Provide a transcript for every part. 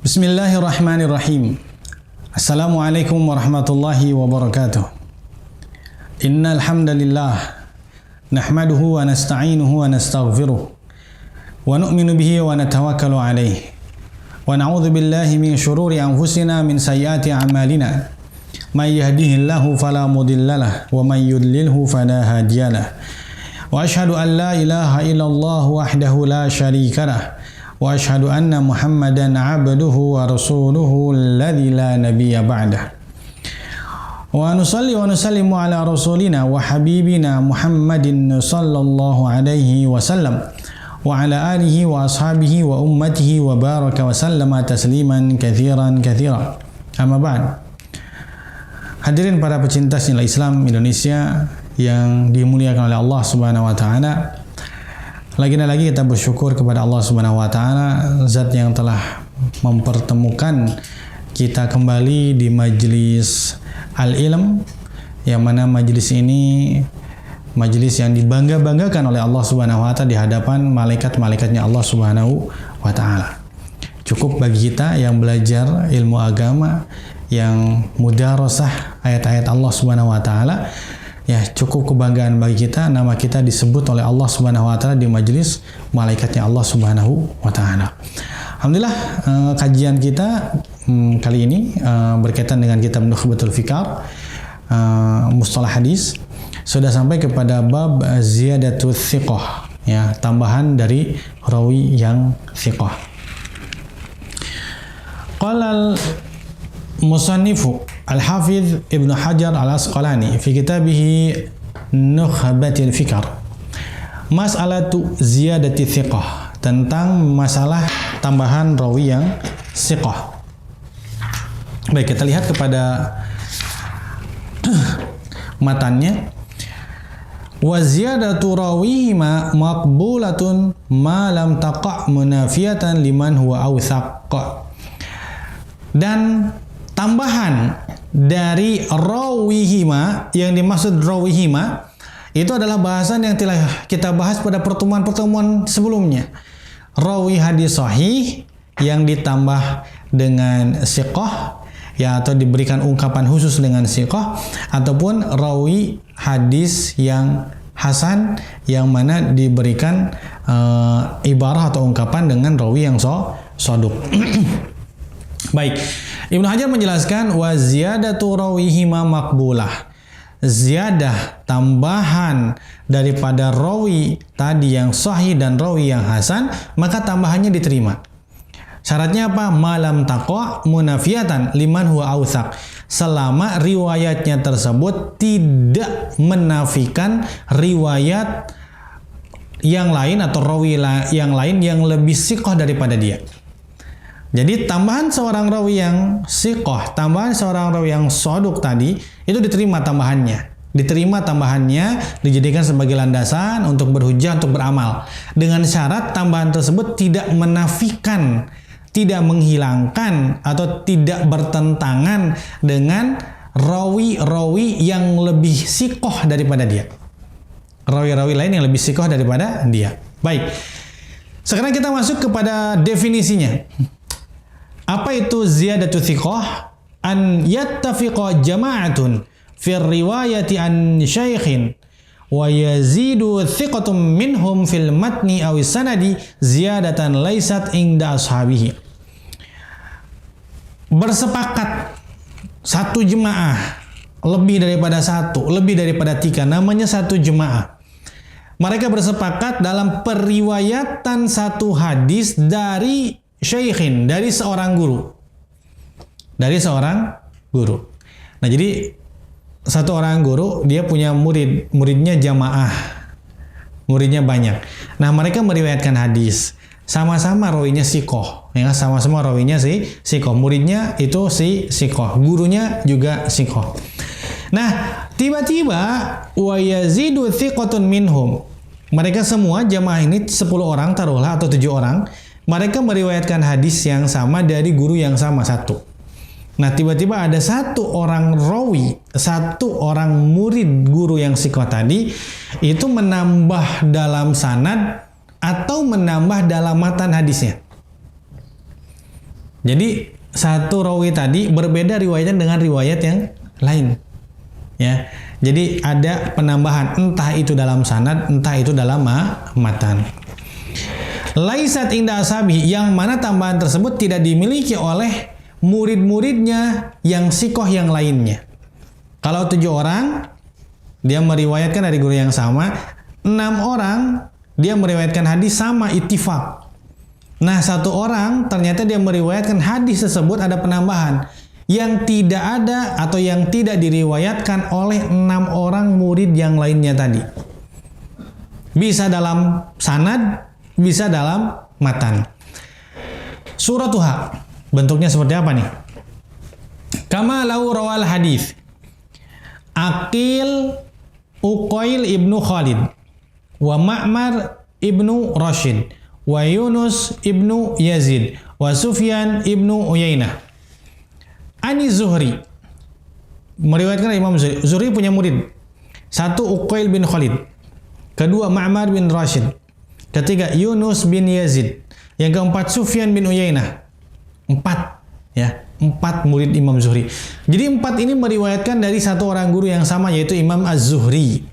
Bismillahirrahmanirrahim. Assalamualaikum warahmatullahi wabarakatuh. Innal hamdalillah nahmaduhu wa nasta'inuhu wa nastaghfiruh wa nu'minu bihi wa natawakkalu alayh. Wa na'udzu billahi min syururi anfusina min sayyiati a'malina. May yahdihillahu fala mudhillalah wa may yudlilhu fala hadiyalah. Wa asyhadu an la ilaha illallah wahdahu la syarikalah. Wa asyhadu anna Muhammadan abduhu wa rasuluhu alladzi la nabiyya ba'dah. Wa nusalli wa nusallimu ala rasulina wa habibina Muhammadin sallallahu alaihi wasallam wa ala alihi wa ashabihi wa ummatihi wa baraka wa sallama tasliman katsiran katsira. Amma ba'd. Hadirin para pecinta nilai Islam Indonesia yang dimuliakan oleh Allah Subhanahu wa taala. Lagi dan lagi kita bersyukur kepada Allah Subhanahu wa taala, zat yang telah mempertemukan kita kembali di majelis Al-Ilm, yang mana majelis ini majelis yang dibangga-banggakan oleh Allah Subhanahu wa taala di hadapan malaikat-malaikatnya Allah Subhanahu wa taala. Cukup bagi kita yang belajar ilmu agama, yang mudarasah ayat-ayat Allah Subhanahu wa taala, ya cukup kebanggaan bagi kita, nama kita disebut oleh Allah Subhanahu wa taala di majelis malaikatnya Allah Subhanahu wa taala. Alhamdulillah, kajian kita kali ini berkaitan dengan kitab Nukhbatul Fikar, mustalah hadis, sudah sampai kepada bab ziyadatul thiqah, ya, tambahan dari rawi yang thiqah. Qala Musannifu Al-Hafidh Ibn Hajar Al-Asqalani fi kitabih Nukhbatul Fikar, mas'alatu ziyadati thiqah, tentang masalah tambahan rawi yang thiqah. Baik, kita lihat kepada matannya. Wa ziyadatu rawihima maqbulatun ma lam taqa' munafiyatan liman huwa awthaq. Dan tambahan dari rawihima, yang dimaksud rawihima itu adalah bahasan yang telah kita bahas pada pertemuan-pertemuan sebelumnya. Rawi hadis sahih yang ditambah dengan siqah, ya, atau diberikan ungkapan khusus dengan siqah, ataupun rawi hadis yang hasan yang mana diberikan ibarah atau ungkapan dengan rawi yang soduk. Baik, Ibnu Hajar menjelaskan wa ziyadatu rawihima maqbulah. Ziyadah, tambahan daripada rawi tadi yang sahih dan rawi yang hasan, maka tambahannya diterima. Syaratnya apa? Malam taqa' munafiyatan liman huwa awthaq. Selama riwayatnya tersebut tidak menafikan riwayat yang lain atau rawi yang lain yang lebih siqah daripada dia. Jadi tambahan seorang rawi yang siqah, tambahan seorang rawi yang soduk tadi, itu diterima tambahannya. Diterima tambahannya, dijadikan sebagai landasan untuk berhujjah, untuk beramal. Dengan syarat tambahan tersebut tidak menafikan, tidak menghilangkan, atau tidak bertentangan dengan rawi-rawi yang lebih siqah daripada dia. Rawi-rawi lain yang lebih siqah daripada dia. Baik, sekarang kita masuk kepada definisinya. Apa itu ziyadatu thiqah? An yattafiqa jama'atun fi riwayati an syaikhin wa yazidu thiqatum minhum fil matni aw sanadi ziyadatan laysat inda ashabihi. Bersepakat satu jemaah, lebih daripada satu, lebih daripada tiga, namanya satu jemaah. Mereka bersepakat dalam periwayatan satu hadis dari syaikhin, dari seorang guru. Dari seorang guru. Nah, jadi satu orang guru, dia punya murid, muridnya jamaah. Muridnya banyak. Nah, mereka meriwayatkan hadis. Sama-sama rawinya siqah, ya, sama-sama rawinya siqah. Muridnya itu siqah, gurunya juga siqah. Nah, tiba-tiba wa yazidu thiqatun minhum. Mereka semua jamaah ini 10 orang taruhlah, atau 7 orang. Mereka meriwayatkan hadis yang sama dari guru yang sama, satu. Nah, tiba-tiba ada satu orang rawi, satu orang murid guru yang siqah tadi, itu menambah dalam sanad atau menambah dalam matan hadisnya. Jadi satu rawi tadi berbeda riwayatnya dengan riwayat yang lain. Ya. Jadi ada penambahan, entah itu dalam sanad, entah itu dalam matan. Laisat inda ashabi, yang mana tambahan tersebut tidak dimiliki oleh murid-muridnya yang sikoh yang lainnya. Kalau 7 orang, dia meriwayatkan dari guru yang sama, 6 orang dia meriwayatkan hadis sama ittifaq. Nah, 1 orang ternyata dia meriwayatkan hadis tersebut ada penambahan yang tidak ada atau yang tidak diriwayatkan oleh 6 orang murid yang lainnya tadi. Bisa dalam sanad, bisa dalam matan. Suratuha, bentuknya seperti apa nih? Kama lau rawal hadis Aqil Uqail ibnu Khalid wa Ma'mar ibnu Rashid wa Yunus ibnu Yazid wa Sufyan ibnu Uyainah. Ani Zuhri, meriwayatkan Imam Zuhri. Zuhri punya murid. 1 Uqail bin Khalid, kedua Ma'mar bin Rashid, ketiga Yunus bin Yazid, yang keempat Sufyan bin Uyainah. 4 ya, 4 murid Imam Zuhri. Jadi 4 ini meriwayatkan dari 1 orang guru yang sama, yaitu Imam Az-Zuhri.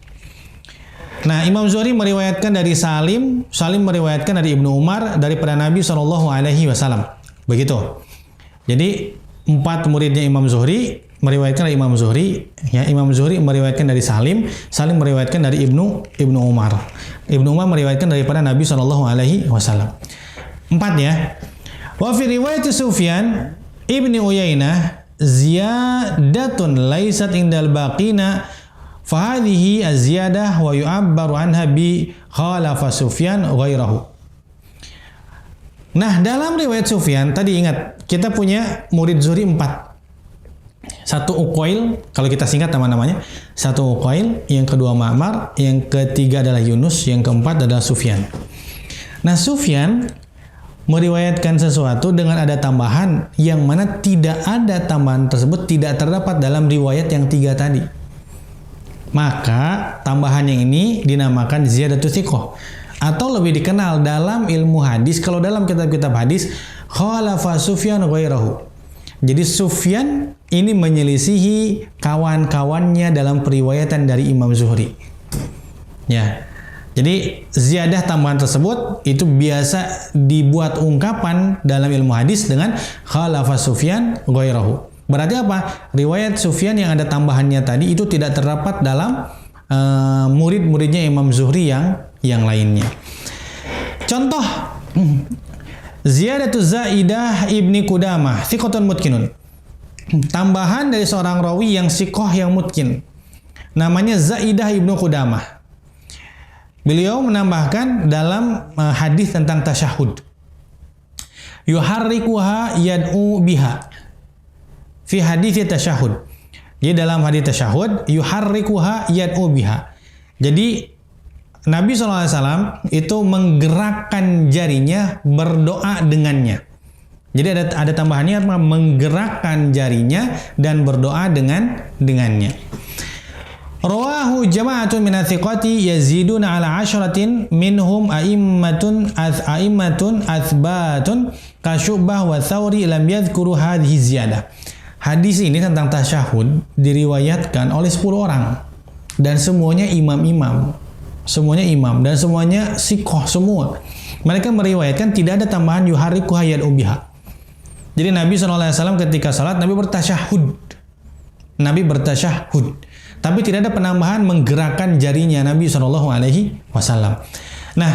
Nah, Imam Zuhri meriwayatkan dari Salim, Salim meriwayatkan dari Ibnu Umar daripada Nabi SAW. Begitu. Jadi 4 muridnya Imam Zuhri meriwayatkan dari Imam Zuhri, ya, Imam Zuhri meriwayatkan dari Salim, Salim meriwayatkan dari Ibnu Umar. Ibnu Umar meriwayatkan daripada Nabi SAW. 4 ya. Wa fi riwayat Sufyan Ibnu Uyainah ziyadatun laisat indal baqina fahadhihi az-ziyadah wa yu'abbaru anha bi khalafa Sufyan ghairahu. Nah, dalam riwayat Sufyan tadi ingat kita punya murid Zuhri 4. 1 Uqail, kalau kita singkat nama-namanya, 1 Uqail, yang kedua Ma'mar, yang ketiga adalah Yunus, yang keempat adalah Sufyan. Nah, Sufyan meriwayatkan sesuatu dengan ada tambahan yang mana tidak ada tambahan tersebut tidak terdapat dalam riwayat yang 3 tadi. Maka tambahan yang ini dinamakan ziyadatus thiqah, atau lebih dikenal dalam ilmu hadis, kalau dalam kitab-kitab hadis, khalafa Sufyan ghairahu. Jadi Sufyan ini menyelisihi kawan-kawannya dalam periwayatan dari Imam Zuhri. Ya. Jadi ziyadah tambahan tersebut itu biasa dibuat ungkapan dalam ilmu hadis dengan khalafa Sufyan ghairahu. Berarti apa? Riwayat Sufyan yang ada tambahannya tadi itu tidak terdapat dalam murid-muridnya Imam Zuhri yang lainnya. Contoh, Ziyadatu Zaidah ibni Qudamah thiqatun mutkinun. Tambahan dari seorang rawi yang sikoh yang mutkin. Namanya Zaidah ibnu Qudamah. Beliau menambahkan dalam hadis tentang tasyahud. Yuharrikuha yad'u biha. Fi hadis tasyahud. Jadi dalam hadis tasyahud, yuharrikuha yad'u biha. Jadi Nabi SAW itu menggerakkan jarinya berdoa dengannya. Jadi ada tambahannya apa? Menggerakkan jarinya dan berdoa dengannya. Rawahu jama'atun min athiqati yaziduna ala 'ashratin minhum a'immatun athbatun kasyubah wa thawri lam yadhkuru hadhihi ziyadah. Hadis ini tentang tasyahud diriwayatkan oleh 10 orang dan semuanya imam-imam. Semuanya imam dan semuanya sikoh semua. Mereka meriwayatkan tidak ada tambahan yuhariku hayat ubiha. Jadi Nabi SAW ketika salat Nabi bertasyahud. Tapi tidak ada penambahan menggerakkan jarinya Nabi SAW. Nah,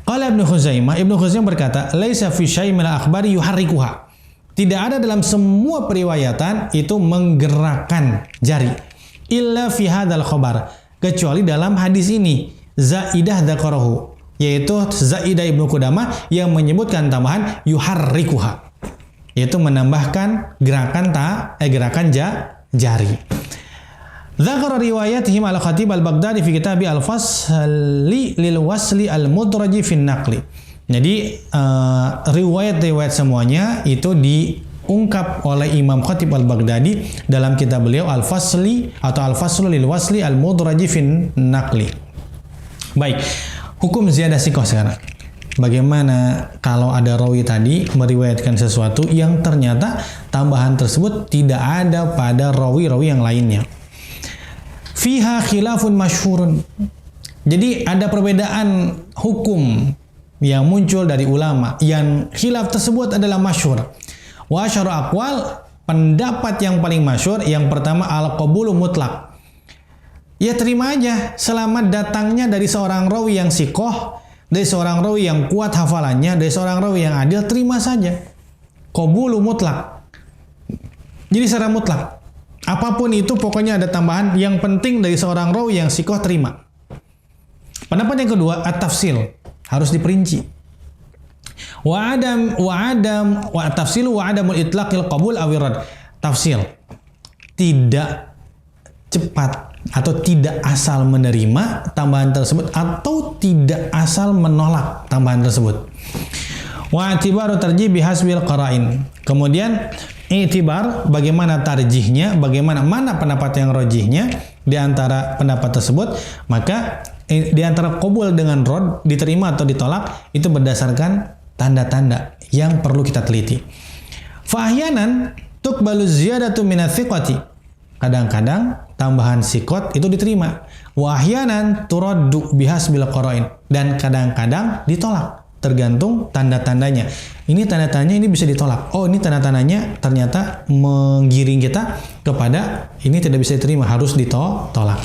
qala Ibnu Khuzaimah berkata, laisa fi syai' min al-akhbari yuharrikuha. Tidak ada dalam semua periwayatan itu menggerakkan jari. Illa fi hadzal khabar, kecuali dalam hadis ini. Zaidah dzakarahu, yaitu Zaidah ibnu Qudamah yang menyebutkan tambahan yuharrikuha, yaitu menambahkan gerakan jari. Dzakara riwayatihim al-Khatib al-Baghdadi fi kitab al-Fasli lil wasli al-mudraji fi naqli. Jadi riwayat-riwayat semuanya itu diungkap oleh Imam Khatib al-Baghdadi dalam kitab beliau Al-Fasli atau Al-Faslu lil wasli al-mudraji fi naqli. Baik, hukum ziyadah sikoh sekarang. Bagaimana kalau ada rawi tadi meriwayatkan sesuatu yang ternyata tambahan tersebut tidak ada pada rawi-rawi yang lainnya. Fiha khilafun masyhurun. Jadi ada perbedaan hukum yang muncul dari ulama, yang khilaf tersebut adalah masyhur. Wa asyharu aqwal, pendapat yang paling masyhur yang pertama al-qabulu mutlak. Ya terima aja selama datangnya dari seorang rawi yang siqah, dari seorang rawi yang kuat hafalannya, dari seorang rawi yang adil, terima saja. Qabulu mutlak. Jadi secara mutlak. Apapun itu pokoknya ada tambahan, yang penting dari seorang rawi yang siqah terima. Pendapat yang kedua, at-tafsil, harus diperinci. Wa tafsilu wa adamul itlaqil qabul awirad. Tafsil, tidak cepat atau tidak asal menerima tambahan tersebut atau tidak asal menolak tambahan tersebut. Wa i'tibaru tarjih bihasbil qara'in. Kemudian i'tibar, bagaimana tarjihnya, bagaimana mana pendapat yang rajihnya di antara pendapat tersebut, maka di antara qabul dengan rad, diterima atau ditolak, itu berdasarkan tanda-tanda yang perlu kita teliti. Fa ahyanan tuqbalu ziyadatu minats thiqati. Kadang-kadang tambahan sikot itu diterima. Wa ahyanan turaddu bihasbil qara'in, dan kadang-kadang ditolak tergantung tanda-tandanya. Ini tanda-tandanya ini bisa ditolak. Oh, ini tanda-tandanya ternyata menggiring kita kepada ini tidak bisa diterima, harus ditolak.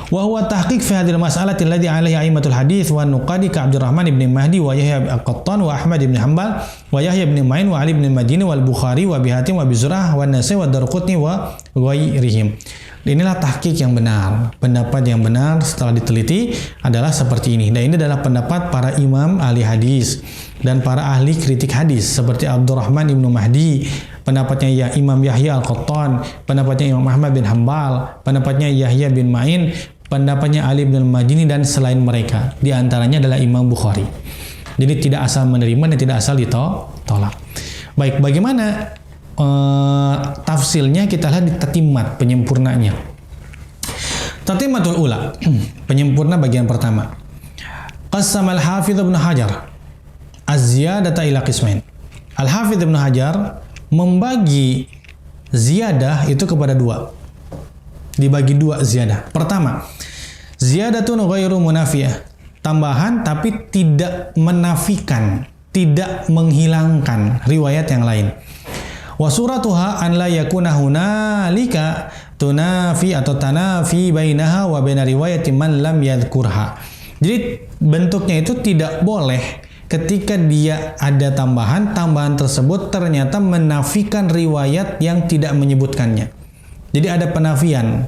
Wa huwa tahqiq fi hadhil mas'alati alladhi 'alaihi a'immatul hadits wa nuqadi ka Abdurrahman ibn Mahdi wa Yahya al-Qattan wa Ahmad ibn Hanbal wa Yahya ibn Ma'in wa Ali ibn Madini wal Bukhari wa Bihatim wa Bizrah wa Nasai wa Darqutni wa ghairihim. Inilah tahqiq yang benar. Pendapat yang benar setelah diteliti adalah seperti ini. Dan ini adalah pendapat para imam ahli hadis dan para ahli kritik hadis seperti Abdurrahman ibn Mahdi, pendapatnya ya Imam Yahya al-Qattan, pendapatnya Imam Ahmad bin Hanbal, pendapatnya Yahya bin Ma'in, pendapatnya Ali bin Madini, dan selain mereka. Di antaranya adalah Imam Bukhari. Jadi tidak asal menerima dan tidak asal ditolak. Baik, bagaimana tafsilnya? Kita lihat di tatimat, penyempurnanya. Tatimatul ula, penyempurna bagian pertama. Qassama al-Hafidh Ibnu Hajar az-ziyadata ila qismain. Al-Hafidh Ibnu Hajar membagi ziyadah itu kepada dua. Dibagi dua ziyadah. Pertama, ziyadatun ghairu munafiyah. Tambahan tapi tidak menafikan, tidak menghilangkan riwayat yang lain. Wa suratuha an la yakuna hunalika tunafi atau tanafi bainaha wa baina riwayati man lam yadhkurha. Jadi bentuknya itu tidak boleh ketika dia ada tambahan tersebut ternyata menafikan riwayat yang tidak menyebutkannya. Jadi ada penafian.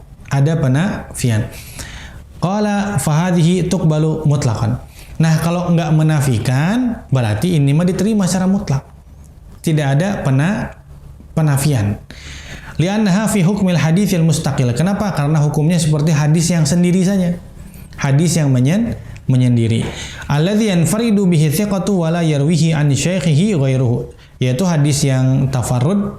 Qala fahadhihi tuqbalu mutlaqan. Nah, kalau enggak menafikan berarti ini mah diterima secara mutlak. Tidak ada penafian. Li'annaha fi hukmil haditsil mustaqil. Kenapa? Karena hukumnya seperti hadis yang sendiri saja. Hadis yang menyendiri. Alladzi yanfaridu bihi thiqatu wa la yarwihi an syaikhihi ghairuhu. Yaitu hadis yang tafarrud,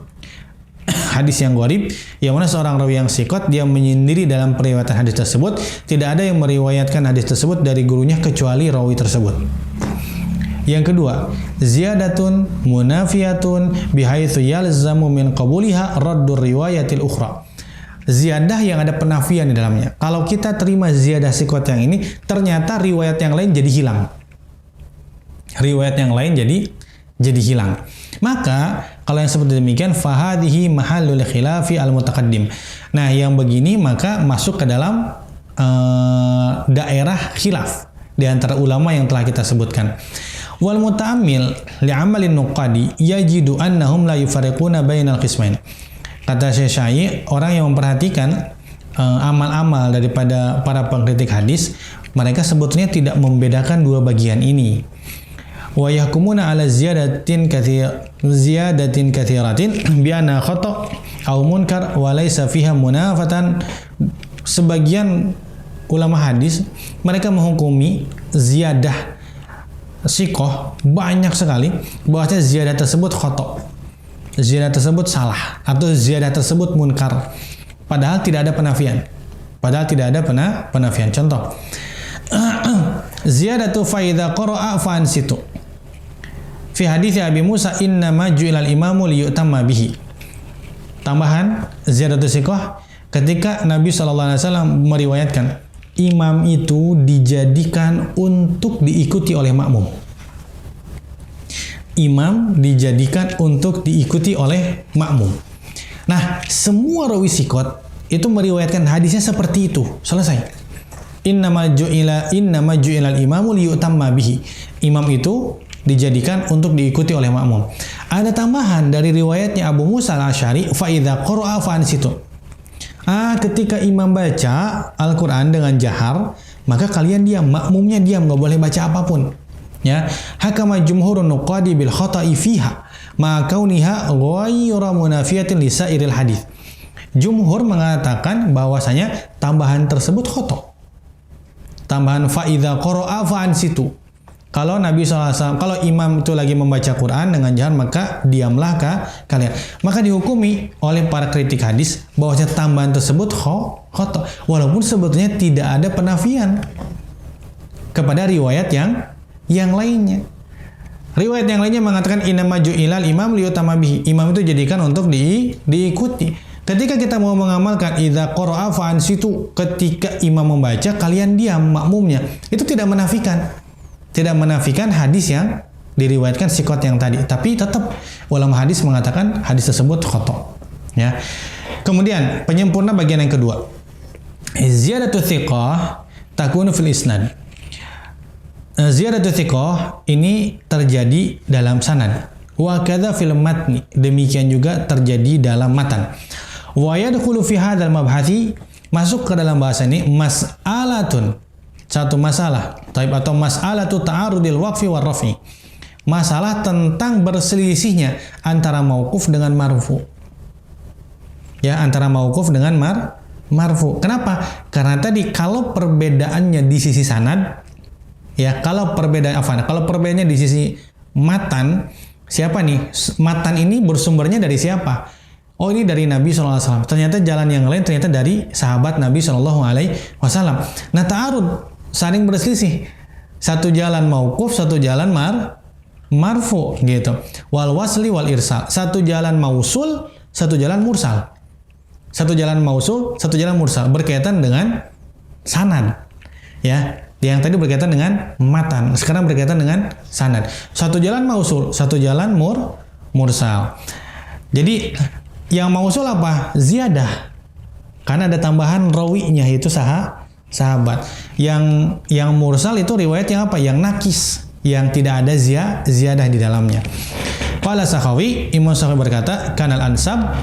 hadis yang gharib, yang mana seorang rawi yang sikot dia menyendiri dalam periwayatan hadis tersebut, tidak ada yang meriwayatkan hadis tersebut dari gurunya kecuali rawi tersebut. Yang kedua, ziyadatun munafiyatun bihaitsu yalzamu min qabuliha raddur riwayatil ukhra. Ziyadah yang ada penafian di dalamnya. Kalau kita terima ziyadah sikot yang ini, ternyata riwayat yang lain jadi hilang. Riwayat yang lain jadi hilang. Maka kalau yang seperti demikian fahadhihi mahallul khilafi al-mutaqaddim. Nah, yang begini maka masuk ke dalam daerah khilaf di antara ulama yang telah kita sebutkan. Wal muta'ammil li'amalin nuqadi yajidu annahum la yufariquna bainal qismain. Kata Syekh Syai, orang yang memperhatikan amal-amal daripada para pengkritik hadis, mereka sebetulnya tidak membedakan dua bagian ini. Wa yahkumuna ala ziyadatin katsiratin bi anna khata' aw munkar wa laysa fiha munafatan. Sebagian ulama hadis mereka menghukumi ziyadah sikoh banyak sekali bahwasanya ziyadah tersebut khata', ziyadah tersebut salah, atau ziyadah tersebut munkar, padahal tidak ada penafian. Contoh, ziyadatu fa idza qara'a fa ansitu. Fi hadits Abi Musa innama ju'ilal imamu liyutamma bihi. Tambahan ziyadatu siqah, ketika Nabi sallallahu alaihi wasallam meriwayatkan imam itu dijadikan untuk diikuti oleh makmum. Imam dijadikan untuk diikuti oleh makmum. Nah, semua rawi siqat itu meriwayatkan hadisnya seperti itu. Selesai. Innama ju'ilal imamu liyutamma bihi. Imam itu dijadikan untuk diikuti oleh makmum. Ada tambahan dari riwayatnya Abu Musa al-Asy'ari, fa idza qara'a fa ansitu. Ketika imam baca Al-Qur'an dengan jahar, maka kalian diam, makmumnya diam, nggak boleh baca apapun. Ya, hakama jumhurun nuqadi bil khata'i fiha ma kauniha ghayra munafiyatin li sairil hadis. Jumhur mengatakan bahwasanya tambahan tersebut khata'. Tambahan fa idza qara'a fa ansitu. Kalau Nabi SAW, kalau imam itu lagi membaca Quran dengan jahar, maka diamlah kalian. Maka dihukumi oleh para kritik hadis bahwasanya tambahan tersebut khata', walaupun sebetulnya tidak ada penafian kepada riwayat yang lainnya. Riwayat yang lainnya mengatakan innama ju'ilal imam liyutamma bihi. Imam itu dijadikan untuk diikuti. Ketika kita mau mengamalkan idza qara'a fa ansitu, ketika imam membaca kalian diam, makmumnya, itu tidak menafikan hadis yang diriwayatkan siqat yang tadi, tapi tetap ulama hadis mengatakan hadis tersebut khata'. Ya. Kemudian penyempurna bagian yang kedua. Ziyadatu thiqah takunu fil isnad. Ziyadatu thiqah ini terjadi dalam sanad. Wa kadza fil matni. Demikian juga terjadi dalam matan. Wa yadkhulu fi hadzal mabhathi, masuk ke dalam bahasa ini mas'alatun, satu masalah, atau mas'alatu ta'arudil waqfi war raf'i. Masalah tentang berselisihnya antara mauquf dengan marfu. Ya, antara mauquf dengan marfu. Kenapa? Karena tadi kalau perbedaannya di sisi sanad, ya, kalau perbedaannya di sisi matan, siapa nih? Matan ini bersumbernya dari siapa? Oh, ini dari Nabi SAW. Ternyata jalan yang lain ternyata dari sahabat Nabi SAW. Nah, ta'arud, saling berselisih. Satu jalan mauquf, satu jalan marfu gitu. Wal wasli wal irsal. Satu jalan mausul, satu jalan mursal. Satu jalan mausul, satu jalan mursal, berkaitan dengan sanad. Ya, yang tadi berkaitan dengan matan, sekarang berkaitan dengan sanad. Satu jalan mausul, satu jalan mursal. Jadi yang mausul apa? Ziyadah. Karena ada tambahan rawinya, itu sahabat. Yang mursal itu riwayat yang apa? Yang nakis, yang tidak ada ziyadah di dalamnya. Qala Sakhawi, Imam Sakhawi berkata, kanal ansab,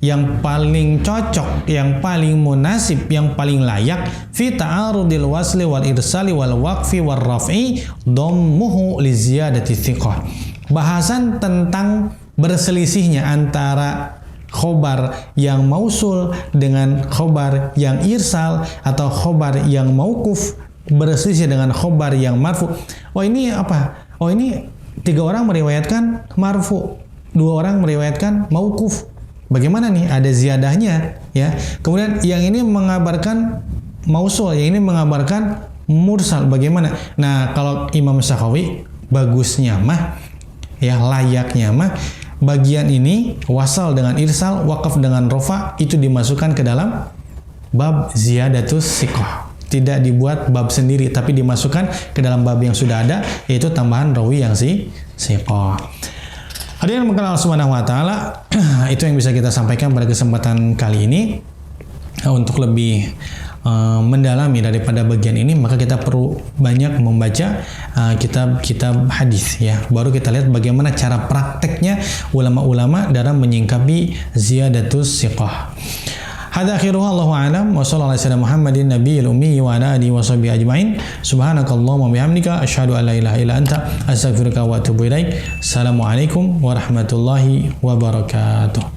yang paling cocok, yang paling munasib, yang paling layak fi ta'arudil wasli wal irsali wal waqfi wal raf'i dhammuhu li ziyadati thiqah. Bahasan tentang berselisihnya antara khobar yang mausul dengan khobar yang irsal, atau khobar yang mauquf berselisih dengan khobar yang marfu. Oh, ini apa? Oh, ini 3 orang meriwayatkan marfu, 2 orang meriwayatkan mauquf. Bagaimana nih? Ada ziyadahnya, ya. Kemudian yang ini mengabarkan mausul, yang ini mengabarkan mursal. Bagaimana? Nah, kalau Imam Sakhawi bagusnya mah, ya, layaknya mah, bagian ini wasal dengan irsal, waqaf dengan rofa, itu dimasukkan ke dalam bab ziyadatus siqah. Tidak dibuat bab sendiri, tapi dimasukkan ke dalam bab yang sudah ada, yaitu tambahan rawi yang siqah. Hadirin mengenal Allah Subhanahu wa taala, itu yang bisa kita sampaikan pada kesempatan kali ini. Untuk lebih mendalami daripada bagian ini, maka kita perlu banyak membaca kitab-kitab hadis, ya. Baru kita lihat bagaimana cara prakteknya ulama-ulama dalam menyingkapi ziyadatus siqah. Hadza akhiruhu, Allahu a'lam, wa sallallahu alaihi Muhammadin nabiyil ummi wa ala alihi wa sahbihi ajmain. Subhanakallahumma wa bihamdika asyhadu an la ilaha illa anta astaghfiruka wa atubu ilaik. Assalamualaikum warahmatullahi wabarakatuh.